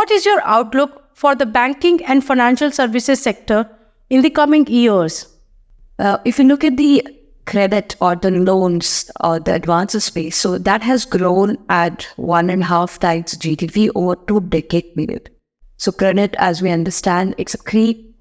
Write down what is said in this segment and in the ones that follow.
what is your outlook for the banking and financial services sector in the coming years? If you look at the credit or the loans or the advances space, so that has grown at 1.5 times GDP over 2 decade period. So credit, as we understand, it's a key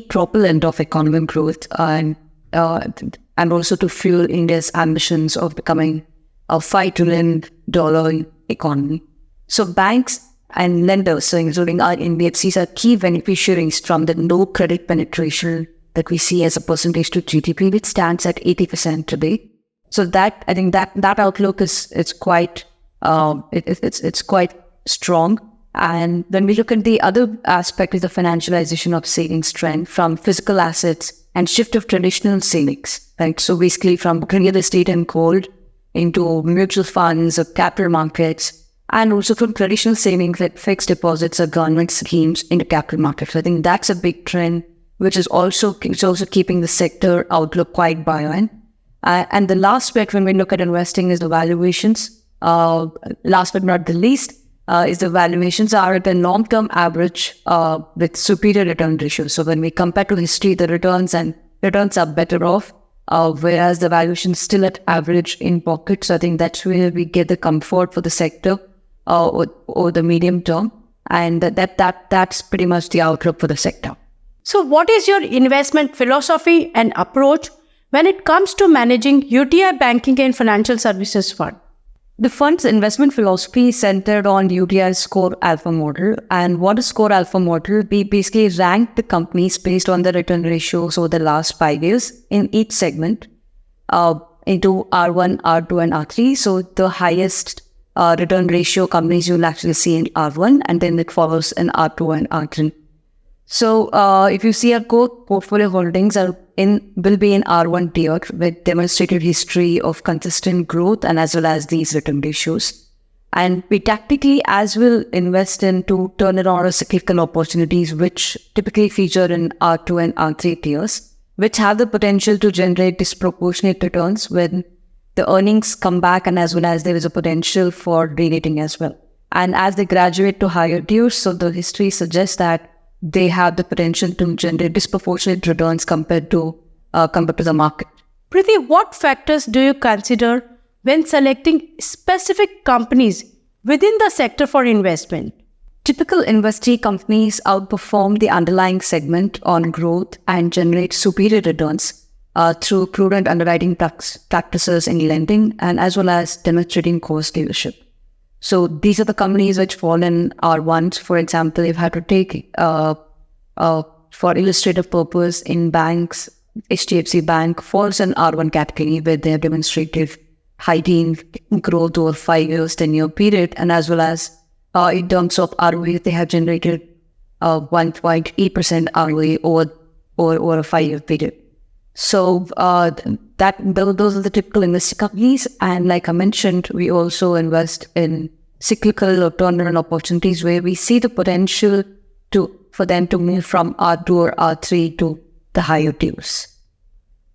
propellant of economic growth and also to fuel India's ambitions of becoming a $5 trillion economy. So banks and lenders, so including our NBFCs, are key beneficiaries from the low credit penetration that we see as a percentage to GDP, which stands at 80% today. So that, I think that outlook is quite it's quite strong. And when we look at the other aspect is the financialization of savings trend from physical assets and shift of traditional savings, right? So basically from real estate and gold into mutual funds or capital markets, and also from traditional savings like fixed deposits or government schemes into capital markets. So I think that's a big trend, which is also keeping the sector outlook quite buoyant. And the last bit when we look at investing is the valuations. Last but not the least, is the valuations are at a long-term average with superior return ratios. So when we compare to history, the returns are better off, whereas the valuation is still at average in pocket. So I think that's where we get the comfort for the sector or the medium term, and that's pretty much the outlook for the sector. So what is your investment philosophy and approach when it comes to managing UTI Banking and Financial Services Fund? The fund's investment philosophy is centered on UTI's core alpha model. And what is core alpha model? We basically rank the companies based on the return ratios over the last 5 years in each segment into R1, R2, and R3. So the highest return ratio companies you'll actually see in R1, and then it follows in R2 and R3. So if you see our core portfolio holdings will be in R1 tier with demonstrated history of consistent growth and as well as these return ratios. And we tactically as will invest into turnaround or cyclical opportunities which typically feature in R2 and R3 tiers, which have the potential to generate disproportionate returns when the earnings come back and as well as there is a potential for re-rating as well. And as they graduate to higher tiers, so the history suggests that they have the potential to generate disproportionate returns compared to the market. Preethi, what factors do you consider when selecting specific companies within the sector for investment? Typical investee companies outperform the underlying segment on growth and generate superior returns through prudent underwriting practices in lending and as well as demonstrating cost leadership. So these are the companies which fall in R1. For example, if I had to take for illustrative purpose in banks, HDFC Bank falls in R1 category where they have demonstrated high teen growth over 5 years, 10-year period, and as well as in terms of ROE, they have generated 1.8% ROE over a 5-year period. So those are the typical investing companies. And like I mentioned, we also invest in cyclical or turnaround opportunities where we see the potential for them to move from R2 or R3 to the higher tiers.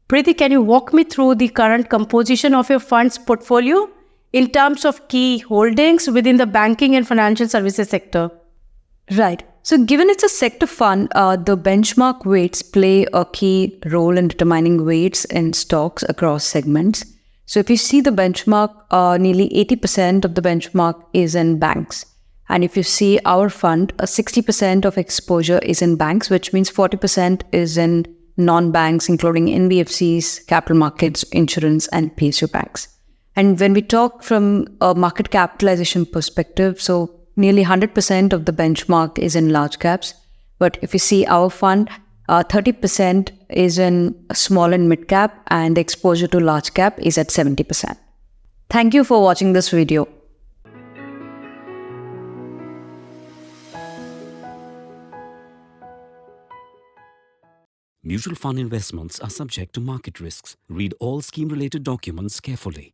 Preethi, can you walk me through the current composition of your fund's portfolio in terms of key holdings within the banking and financial services sector? Right. So given it's a sector fund, the benchmark weights play a key role in determining weights in stocks across segments. So if you see the benchmark, nearly 80% of the benchmark is in banks. And if you see our fund, 60% of exposure is in banks, which means 40% is in non-banks, including NBFCs, capital markets, insurance, and PSU banks. And when we talk from a market capitalization perspective, so nearly 100% of the benchmark is in large caps. But if you see our fund, 30% is in small and mid cap, and the exposure to large cap is at 70%. Thank you for watching this video. Mutual fund investments are subject to market risks. Read all scheme-related documents carefully.